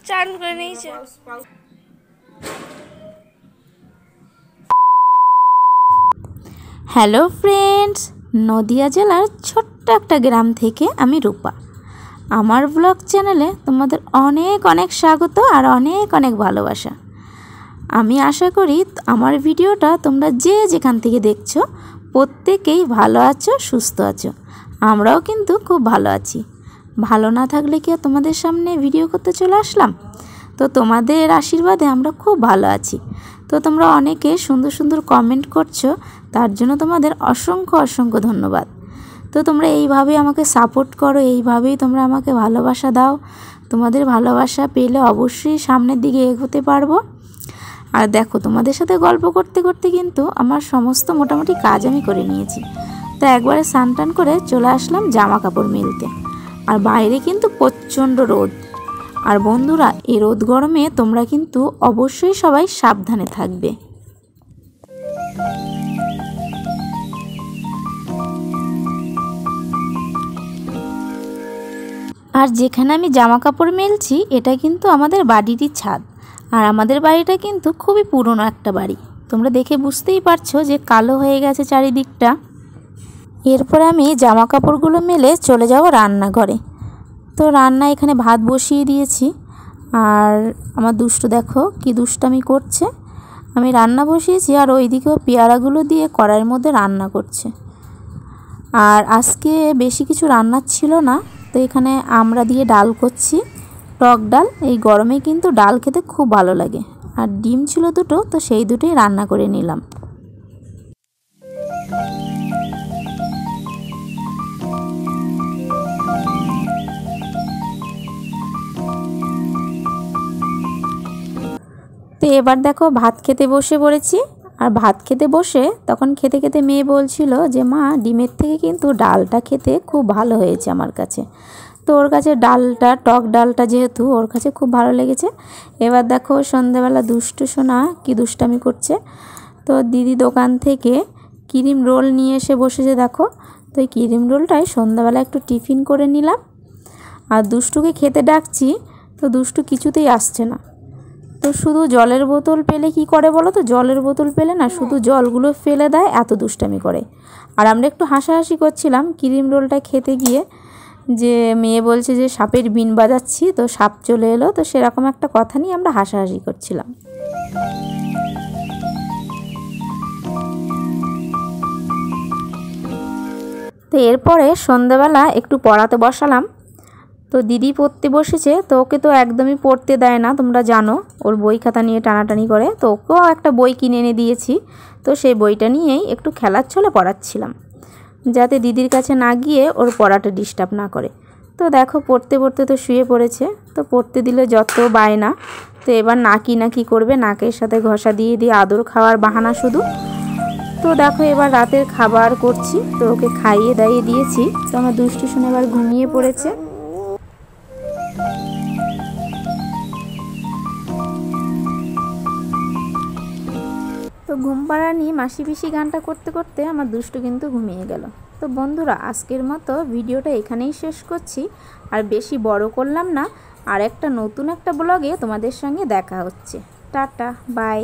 চান করে নিয়েছে। হ্যালো ফ্রেন্ডস, নদিয়া জেলার ছোট্ট একটা গ্রাম থেকে আমি রূপা। আমার ব্লগ চ্যানেলে তোমাদের অনেক অনেক স্বাগত আর অনেক অনেক ভালোবাসা। আমি আশা করি আমার ভিডিওটা তোমরা যে যেখান থেকে দেখছো প্রত্যেকেই ভালো আছো, সুস্থ আছো। আমরাও কিন্তু খুব ভালো আছি। ভালো না থাকলে কি তোমাদের সামনে ভিডিও করতে চলে আসলাম? তো তোমাদের আশীর্বাদে আমরা খুব ভালো আছি। তো তোমরা অনেকে সুন্দর সুন্দর কমেন্ট করছো, তার জন্য তোমাদের অসংখ্য অসংখ্য ধন্যবাদ। তো তোমরা এইভাবেই আমাকে সাপোর্ট করো, এইভাবেই তোমরা আমাকে ভালোবাসা দাও। তোমাদের ভালোবাসা পেলে অবশ্যই সামনের দিকে এগোতে পারবো। আর দেখো, তোমাদের সাথে গল্প করতে করতে কিন্তু আমার সমস্ত মোটামুটি কাজ আমি করে নিয়েছি। তো একবারে স্নান টান করে চলে আসলাম জামা কাপড় মেলতে। আর বাইরে কিন্তু প্রচণ্ড রোদ। আর বন্ধুরা, এই রোদ গরমে তোমরা কিন্তু অবশ্যই সবাই সাবধানে থাকবে। আর যেখানে আমি জামা কাপড় মেলছি এটা কিন্তু আমাদের বাড়িরই ছাদ। আর আমাদের বাড়িটা কিন্তু খুবই পুরনো একটা বাড়ি। তোমরা দেখে বুঝতেই পারছো যে কালো হয়ে গেছে চারিদিকটা। এরপরে আমি জামা কাপড়গুলো মেলে চলে যাব রান্নাঘরে। তো রান্না এখানে ভাত বসিয়ে দিয়েছি। আর আমার দুষ্টু দেখো কি দুষ্টামি করছে। আমি রান্না বসিয়েছি আর ওইদিকেও পেয়ারাগুলো দিয়ে কড়াইয়ের মধ্যে রান্না করছে। আর আজকে বেশি কিছু রান্নার ছিল না, তো এখানে আমরা দিয়ে ডাল করছি, টক ডাল। এই গরমে কিন্তু ডাল খেতে খুব ভালো লাগে। আর ডিম ছিল দুটো, তো সেই দুটোই রান্না করে নিলাম। তো এবার দেখো ভাত খেতে বসে পড়েছি। আর ভাত খেতে বসে তখন খেতে খেতে মেয়ে বলছিল যে মা, ডিমের থেকে কিন্তু ডালটা খেতে খুব ভালো হয়েছে আমার কাছে। তো ওর কাছে ডালটা, টক ডালটা যেহেতু ওর কাছে খুব ভালো লেগেছে। এবার দেখো সন্ধ্যাবেলা দুষ্টু সোনা কি দুষ্টামি করছে। তো দিদি দোকান থেকে ক্রিম রোল নিয়ে এসে বসেছে দেখো। তো এই ক্রিম রোলটাই সন্ধ্যাবেলা একটু টিফিন করে নিলাম। আর দুষ্টুকে খেতে ডাকছি, তো দুষ্টু কিছুতেই আসছে না। তো শুধু জলের বোতল পেলে কি করে বলো তো, জলের বোতল পেলে না শুধু জলগুলো ফেলে দেয়, এত দুষ্টামি করে। আর আমরা একটু হাসাহাসি করছিলাম ক্রিম রোলটা খেতে গিয়ে, যে মেয়ে বলছে যে সাপের বিন বাজাচ্ছি, তো সাপ চলে এলো। তো সেরকম একটা কথা নিয়ে আমরা হাসাহাসি করছিলাম। তো এরপরে সন্ধ্যাবেলা একটু পড়াতে বসালাম। তো দিদি পড়তে বসেছে, তো ওকে তো একদমই পড়তে দেয় না, তোমরা জানো, ওর বই খাতা নিয়ে টানাটানি করে। তো ওকেও একটা বই কিনে এনে দিয়েছি। তো সেই বইটা নিয়েই একটু খেলার ছলে পড়াচ্ছিলাম, যাতে দিদির কাছে না গিয়ে ওর পড়াটা ডিস্টার্ব না করে। তো দেখো পড়তে পড়তে তো শুয়ে পড়েছে। তো পড়তে দিলে যত বায়না। তো এবার নাকি করবে, নাকের সাথে ঘষা দিয়ে দিয়ে আদর খাওয়ার বাহানা শুধু। তো দেখো এবার রাতের খাবার করছি। তো ওকে খাইয়ে দাইয়ে দিয়েছি। তো আমার দুষ্টু শুনে এবার ঘুমিয়ে পড়েছে। তো ঘুম পাড়ানি মাসি পিসি গানটা করতে করতে আমার দুষ্টু কিন্তু ঘুমিয়ে গেল। তো বন্ধুরা, আজকের মতো ভিডিওটা এখানেই শেষ করছি। আর বেশি বড় করলাম না। আর একটা নতুন একটা ব্লগে তোমাদের সঙ্গে দেখা হচ্ছে। Tata, by.